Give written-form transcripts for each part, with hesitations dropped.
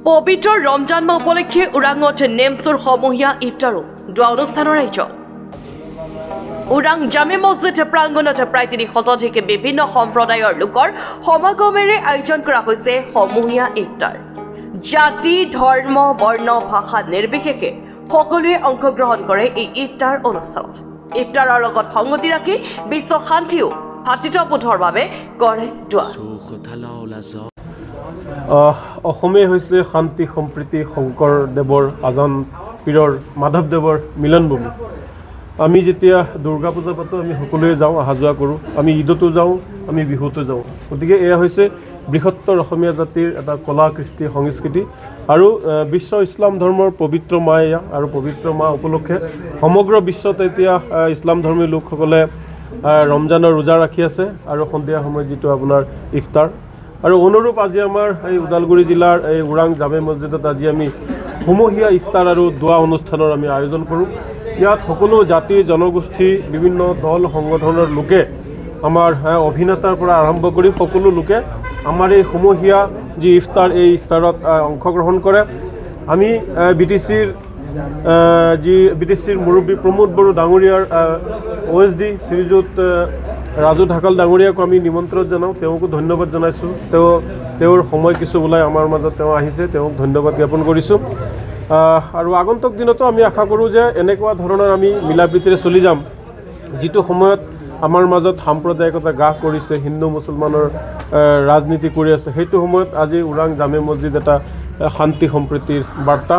পবিত্ৰ ৰমজান মাহ উপলক্ষে ওৰাঙত নেমচুৰ সমূহীয়া ইফতাৰো দোৱা অনুষ্ঠানৰ আয়োজন। ওৰাং জামে মছজিদ প্ৰাংগণত প্ৰায় ৩০০ বিভিন্ন সম্প্ৰদায়ৰ লোকৰ সমাগমেৰে আয়োজন কৰা হৈছে সমূহীয়া ইফতাৰ। জাতি, ধৰ্ম, বৰ্ণ, ভাষা নিৰ্বিশেষে সকলোৱে অংশগ্ৰহণ কৰে এই ইফতাৰ অনুষ্ঠানত। ইফতাৰৰ লগত সংগতি ৰাখি বিশ্ব শান্তিও ভাতৃত্ববোধৰ বাবে কৰে দোৱা। অসমে হৈছে শান্তি সম্প্ৰীতি শংকৰদেৱৰ আজান পীৰৰ মাধৱদেৱৰ মিলনভূমি। আমি যেতিয়া দুৰ্গা পূজা পাতোঁ আমি সকলোৱে যাওঁ, অহা যোৱা কৰোঁ। আমি ঈদতো যাওঁ, আমি বিহুতো যাওঁ। গতিকে এয়া হৈছে বৃহত্তৰ অসমীয়া জাতিৰ এটা কলা কৃষ্টি সংস্কৃতি আৰু বিশ্ব ইছলাম ধৰ্মৰ পবিত্ৰ মাহ এয়া। আৰু পবিত্ৰ মাহ উপলক্ষে সমগ্ৰ বিশ্বত এতিয়া ইছলাম ধৰ্মী লোকসকলে ৰমজানৰ ৰোজা ৰাখি আছে আৰু সন্ধিয়া সময়ত যিটো আপোনাৰ ইফতাৰ। আৰু অনুৰূপ আজি আমাৰ এই ওদালগুৰি জিলাৰ এই ওৰাং জামে মছজিদত আজি আমি সমূহীয়া ইফতাৰ আৰু দোৱা অনুষ্ঠানৰ আমি আয়োজন কৰোঁ। ইয়াত সকলো জাতি জনগোষ্ঠী বিভিন্ন দল সংগঠনৰ লোকে আমাৰ অভিনেতাৰ পৰা আৰম্ভ কৰি সকলো লোকে আমাৰ এই সমূহীয়া যি ইফতাৰ এই ইফতাৰত অংশগ্ৰহণ কৰে। আমি বিটিচিৰ মুৰব্বী প্ৰমোদ বড়ো ডাঙৰীয়াৰ OSD শ্ৰীযুত ৰাজু ঢাকাল ডাঙৰীয়াকো আমি নিমন্ত্ৰণ জনাওঁ, তেওঁকো ধন্যবাদ জনাইছোঁ। তেওঁৰ সময় কিছু ওলাই আমাৰ মাজত তেওঁ আহিছে, তেওঁক ধন্যবাদ জ্ঞাপন কৰিছোঁ। আৰু আগন্তুক দিনতো আমি আশা কৰোঁ যে এনেকুৱা ধৰণৰ আমি মিলা প্ৰীতিৰে চলি যাম। যিটো সময়ত আমাৰ মাজত সাম্প্ৰদায়িকতা গ্ৰাস কৰিছে, হিন্দু মুছলমানৰ ৰাজনীতি কৰি আছে, সেইটো সময়ত আজি ওৰাং জামে মছজিদ এটা শান্তি সম্প্ৰীতিৰ বাৰ্তা।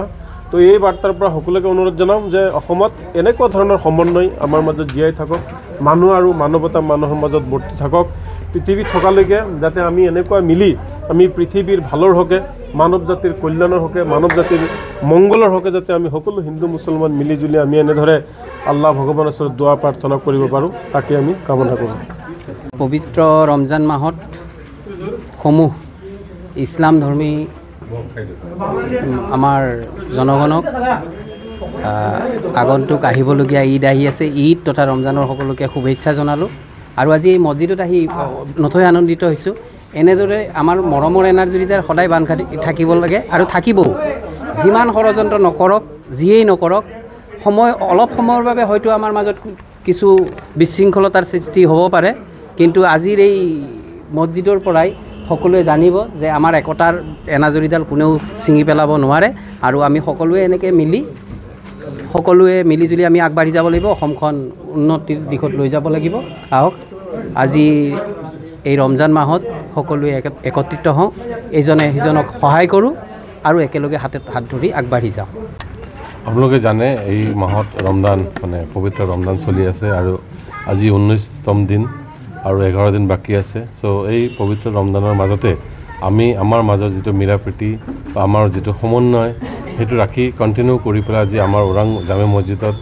তো এই বাৰ্তাৰ পৰা সকলোকে অনুৰোধ জনাম যে অসমত এনেকুৱা ধৰণৰ সমন্বয় আমাৰ মাজত জীয়াই থাকক, মানুহ আৰু মানৱতা মানুহৰ মাজত বৰ্তি থাকক। পৃথিৱীত থকালৈকে যাতে আমি এনেকুৱা মিলি আমি পৃথিৱীৰ ভালৰ হকে, মানৱ জাতিৰ কল্যাণৰ হকে, মানৱ জাতিৰ মংগলৰ হকে যাতে আমি সকলো হিন্দু মুছলমান মিলিজুলি আমি এনেদৰে আল্লাহ ভগৱানৰ ওচৰত দোৱা প্ৰাৰ্থনা কৰিব পাৰোঁ, তাকে আমি কামনা কৰোঁ। পবিত্ৰ ৰমজান মাহত সমূহ ইছলাম ধৰ্মী আমাৰ জনগণক আগন্তুক আহিবলগীয়া ঈদ আহি আছে, ঈদ তথা ৰমজানৰ সকলোকে শুভেচ্ছা জনালোঁ। আৰু আজি এই মছজিদত আহি নথৈ আনন্দিত হৈছোঁ। এনেদৰে আমাৰ মৰমৰ এনাজৰীদাৰ সদায় বান্ধ খাটি থাকিব লাগে আৰু থাকিবও। যিমান ষড়যন্ত্ৰ নকৰক, যিয়েই নকৰক, অলপ সময়ৰ বাবে হয়তো আমাৰ মাজত কিছু বিশৃংখলতাৰ সৃষ্টি হ'ব পাৰে, কিন্তু আজিৰ এই মছজিদৰ পৰাই সকলোৱে জানিব যে আমাৰ একতাৰ এনাজৰীডাল কোনেও ছিঙি পেলাব নোৱাৰে। আৰু আমি সকলোৱে এনেকৈ মিলিজুলি আমি আগবাঢ়ি যাব লাগিব, অসমখন উন্নতিৰ দিশত লৈ যাব লাগিব। আহক আজি এই ৰমজান মাহত সকলোৱে একত্ৰিত হওঁ, এজনে সিজনক সহায় কৰোঁ আৰু একেলগে হাত ধৰি আগবাঢ়ি যাওঁ। আপোনালোকে জানে এই মাহত ৰমজান পবিত্ৰ ৰমজান চলি আছে আৰু আজি 19তম দিন আৰু 11 দিন বাকী আছে। চ' এই পবিত্ৰ ৰমজানৰ মাজতে আমি আমাৰ মাজত যিটো মিলা প্ৰীতি বা আমাৰ যিটো সমন্বয় সেইটো ৰাখি কণ্টিনিউ কৰি পেলাই আজি আমাৰ ওৰাং জামে মছজিদত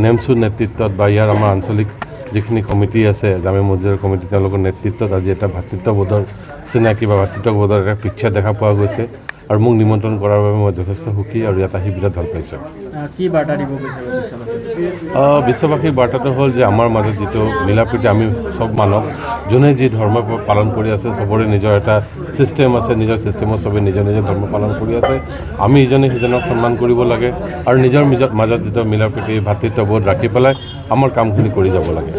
নেমচুৰ নেতৃত্বত বা ইয়াৰ আমাৰ আঞ্চলিক যিখিনি কমিটি আছে জামে মছজিদৰ কমিটি, তেওঁলোকৰ নেতৃত্বত আজি এটা ভাতৃত্ববোধৰ চিনাকি বা ভাতৃত্ববোধৰ এটা পিকচাৰ দেখা পোৱা গৈছে। আৰু মোক নিমন্ত্ৰণ কৰাৰ বাবে মই যথেষ্ট সুখী আৰু ইয়াত আহি বিৰাট ভাল পাইছোঁ। কি বাৰ্তা দিব বিচাৰে বিশ্ববাসীৰ বাৰ্তাটো হ'ল যে আমাৰ মাজত যিটো মিলা প্ৰীতি, আমি চব মানুহ যোনে যি ধৰ্ম পালন কৰি আছে, চবৰে নিজৰ এটা ছিষ্টেম আছে, নিজৰ ছিষ্টেমত চবেই নিজৰ ধৰ্ম পালন কৰি আছে। আমি ইজনে সিজনক সন্মান কৰিব লাগে আৰু নিজৰ মাজত যিটো মিলা প্ৰীতি ভাতৃত্ববোধ ৰাখি পেলাই আমাৰ কামখিনি কৰি যাব লাগে।